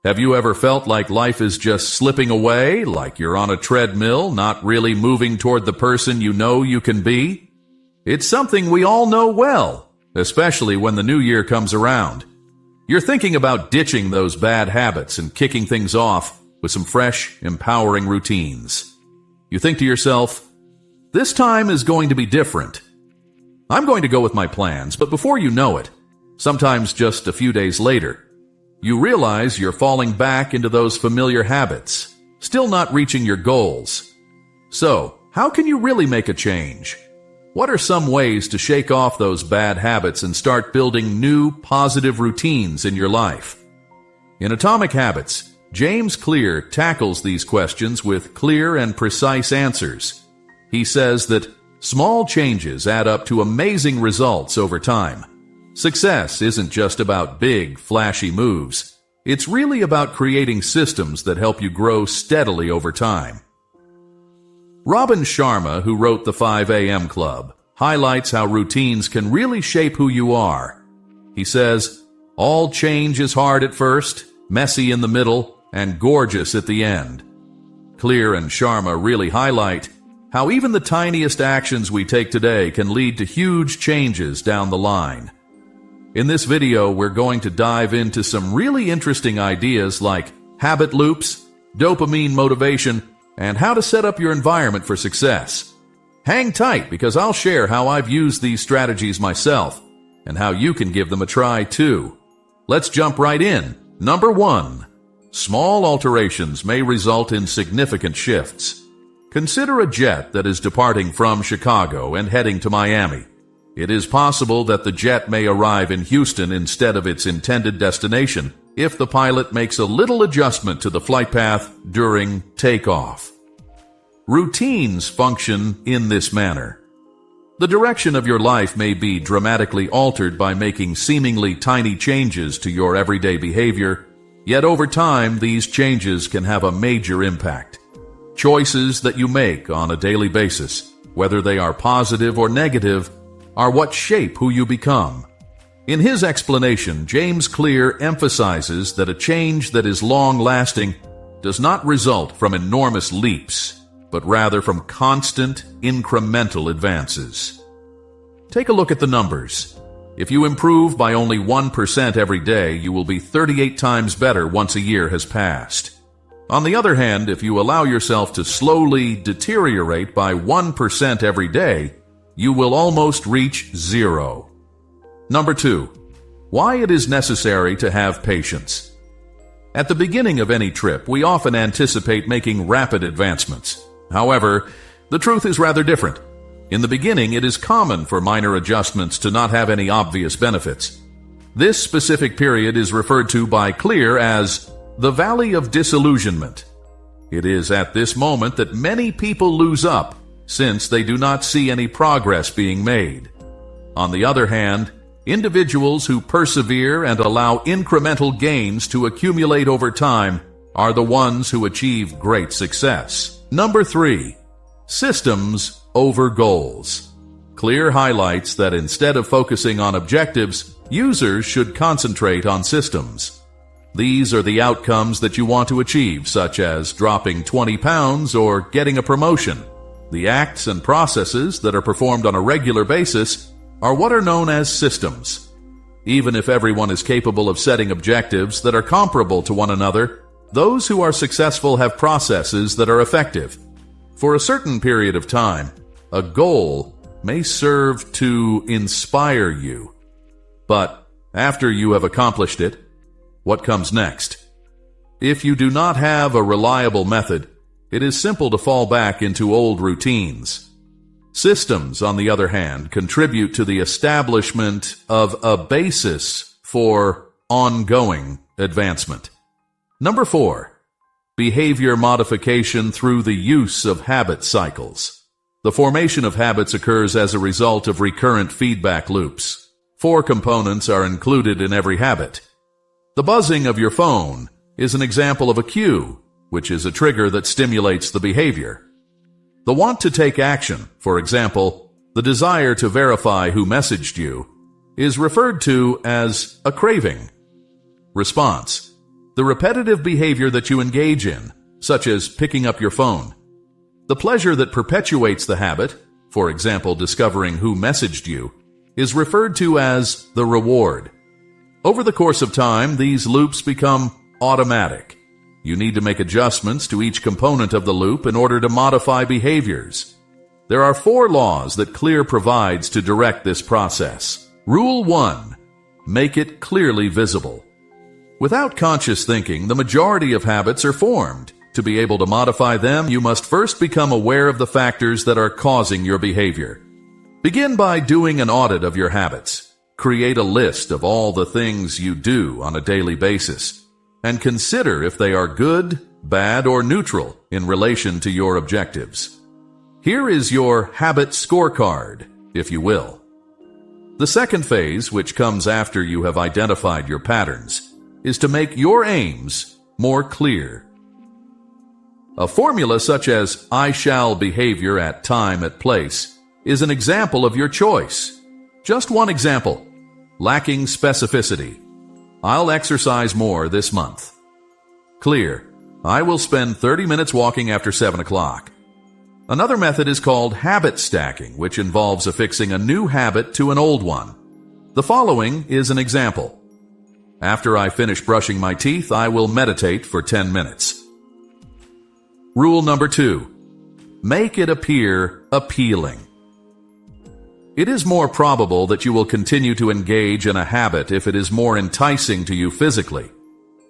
Have you ever felt like life is just slipping away, like you're on a treadmill, not really moving toward the person you know you can be? It's something we all know well, especially when the new year comes around. You're thinking about ditching those bad habits and kicking things off with some fresh, empowering routines. You think to yourself, this time is going to be different. I'm going to go with my plans, but before you know it, sometimes just a few days later, you realize you're falling back into those familiar habits, still not reaching your goals. So, how can you really make a change? What are some ways to shake off those bad habits and start building new, positive routines in your life? In Atomic Habits, James Clear tackles these questions with clear and precise answers. He says that small changes add up to amazing results over time. Success isn't just about big, flashy moves. It's really about creating systems that help you grow steadily over time. Robin Sharma, who wrote the 5 a.m. Club, highlights how routines can really shape who you are. He says, all change is hard at first, messy in the middle, and gorgeous at the end. Clear and Sharma really highlight how even the tiniest actions we take today can lead to huge changes down the line. In this video, we're going to dive into some really interesting ideas like habit loops, dopamine motivation, and how to set up your environment for success. Hang tight because I'll share how I've used these strategies myself and how you can give them a try too. Let's jump right in. Number 1. Small alterations may result in significant shifts. Consider a jet that is departing from Chicago and heading to Miami. It is possible that the jet may arrive in Houston instead of its intended destination if the pilot makes a little adjustment to the flight path during takeoff. Routines function in this manner. The direction of your life may be dramatically altered by making seemingly tiny changes to your everyday behavior, yet over time these changes can have a major impact. Choices that you make on a daily basis, whether they are positive or negative, are what shape who you become. In his explanation, James Clear emphasizes that a change that is long-lasting does not result from enormous leaps, but rather from constant, incremental advances. Take a look at the numbers. If you improve by only 1% every day, you will be 38 times better once a year has passed. On the other hand, if you allow yourself to slowly deteriorate by 1% every day, you will almost reach 0. Number 2. Why it is necessary to have patience. At the beginning of any trip, we often anticipate making rapid advancements. However, the truth is rather different. In the beginning, it is common for minor adjustments to not have any obvious benefits. This specific period is referred to by Clear as the Valley of Disillusionment. It is at this moment that many people lose up, since they do not see any progress being made. On the other hand, individuals who persevere and allow incremental gains to accumulate over time are the ones who achieve great success. Number 3. Systems over goals. Clear highlights that instead of focusing on objectives, users should concentrate on systems. These are the outcomes that you want to achieve, such as dropping 20 pounds or getting a promotion. The acts and processes that are performed on a regular basis are what are known as systems. Even if everyone is capable of setting objectives that are comparable to one another, those who are successful have processes that are effective. For a certain period of time, a goal may serve to inspire you. But after you have accomplished it, what comes next? If you do not have a reliable method, it is simple to fall back into old routines. Systems, on the other hand, contribute to the establishment of a basis for ongoing advancement. Number 4. Behavior modification through the use of habit cycles. The formation of habits occurs as a result of recurrent feedback loops. 4 components are included in every habit. The buzzing of your phone is an example of a cue, which is a trigger that stimulates the behavior. The want to take action, for example, the desire to verify who messaged you, is referred to as a craving. Response. the repetitive behavior that you engage in, such as picking up your phone. The pleasure that perpetuates the habit, for example, discovering who messaged you, is referred to as the reward. Over the course of time, these loops become automatic. You need to make adjustments to each component of the loop in order to modify behaviors. There are 4 laws that CLEAR provides to direct this process. Rule 1. Make it clearly visible. Without conscious thinking, the majority of habits are formed. To be able to modify them, you must first become aware of the factors that are causing your behavior. Begin by doing an audit of your habits. Create a list of all the things you do on a daily basis, and consider if they are good, bad, or neutral in relation to your objectives. Here is your habit scorecard, if you will. The second phase, which comes after you have identified your patterns, is to make your aims more clear. A formula such as I shall behavior at time at place is an example of your choice. Just one example. Lacking specificity. I'll exercise more this month. Clear. I will spend 30 minutes walking after 7 o'clock. Another method is called habit stacking, which involves affixing a new habit to an old one. The following is an example. After I finish brushing my teeth, I will meditate for 10 minutes. Rule number 2. Make it appear appealing. It is more probable that you will continue to engage in a habit if it is more enticing to you physically.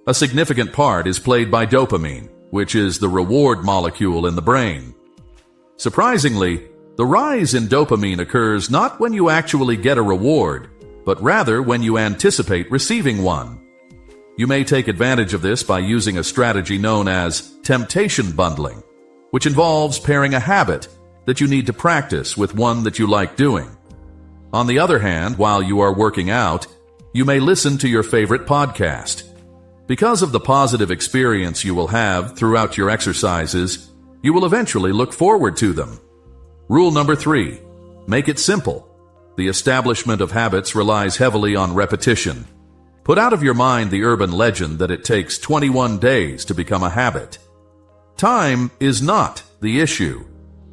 A significant part is played by dopamine, which is the reward molecule in the brain. Surprisingly, the rise in dopamine occurs not when you actually get a reward, but rather when you anticipate receiving one. You may take advantage of this by using a strategy known as temptation bundling, which involves pairing a habit that you need to practice with one that you like doing. On the other hand, while you are working out, you may listen to your favorite podcast. Because of the positive experience you will have throughout your exercises, you will eventually look forward to them. Rule number 3. Make it simple. The establishment of habits relies heavily on repetition. Put out of your mind the urban legend that it takes 21 days to become a habit. Time is not the issue.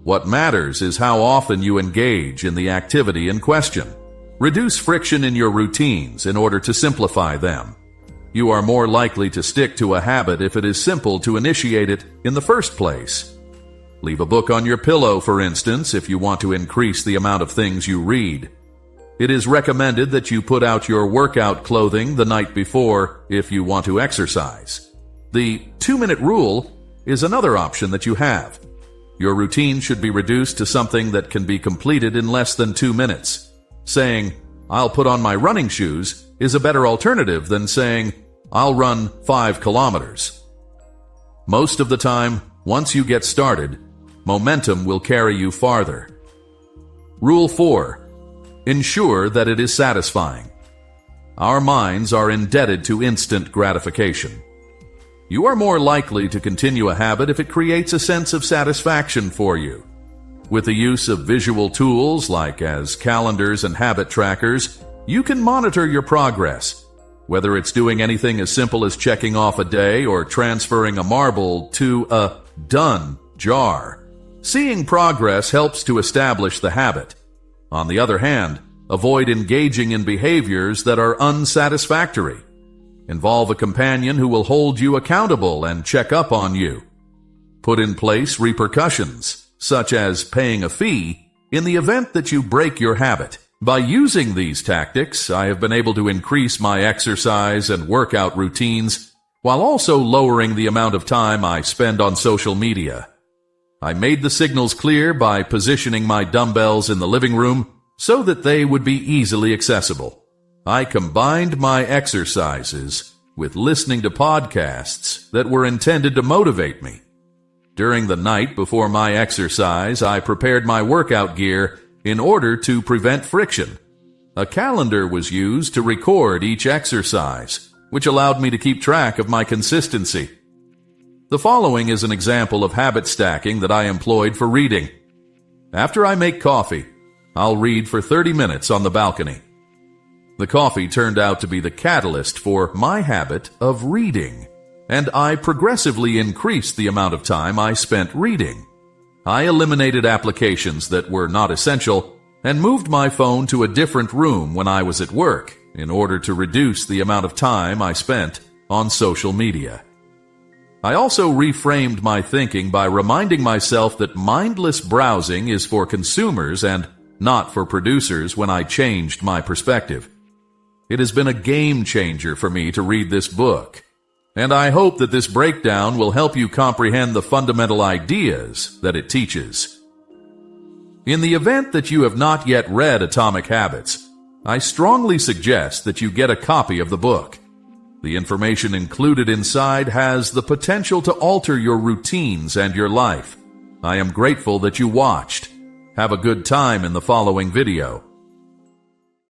What matters is how often you engage in the activity in question. Reduce friction in your routines in order to simplify them. You are more likely to stick to a habit if it is simple to initiate it in the first place. Leave a book on your pillow, for instance, if you want to increase the amount of things you read. It is recommended that you put out your workout clothing the night before if you want to exercise. The 2-minute rule is another option that you have. Your routine should be reduced to something that can be completed in less than 2 minutes. Saying, I'll put on my running shoes is a better alternative than saying, I'll run 5 kilometers. Most of the time, once you get started, momentum will carry you farther. Rule 4. Ensure that it is satisfying. Our minds are indebted to instant gratification. You are more likely to continue a habit if it creates a sense of satisfaction for you. With the use of visual tools like as calendars and habit trackers, you can monitor your progress, whether it's doing anything as simple as checking off a day or transferring a marble to a done jar. Seeing progress helps to establish the habit. On the other hand, avoid engaging in behaviors that are unsatisfactory. Involve a companion who will hold you accountable and check up on you. Put in place repercussions, such as paying a fee, in the event that you break your habit. By using these tactics, I have been able to increase my exercise and workout routines while also lowering the amount of time I spend on social media. I made the signals clear by positioning my dumbbells in the living room so that they would be easily accessible. I combined my exercises with listening to podcasts that were intended to motivate me. During the night before my exercise, I prepared my workout gear in order to prevent friction. A calendar was used to record each exercise, which allowed me to keep track of my consistency. The following is an example of habit stacking that I employed for reading. After I make coffee, I'll read for 30 minutes on the balcony. The coffee turned out to be the catalyst for my habit of reading. and I progressively increased the amount of time I spent reading. I eliminated applications that were not essential and moved my phone to a different room when I was at work in order to reduce the amount of time I spent on social media. I also reframed my thinking by reminding myself that mindless browsing is for consumers and not for producers when I changed my perspective. It has been a game changer for me to read this book, and I hope that this breakdown will help you comprehend the fundamental ideas that it teaches. In the event that you have not yet read Atomic Habits, I strongly suggest that you get a copy of the book. The information included inside has the potential to alter your routines and your life. I am grateful that you watched. Have a good time in the following video.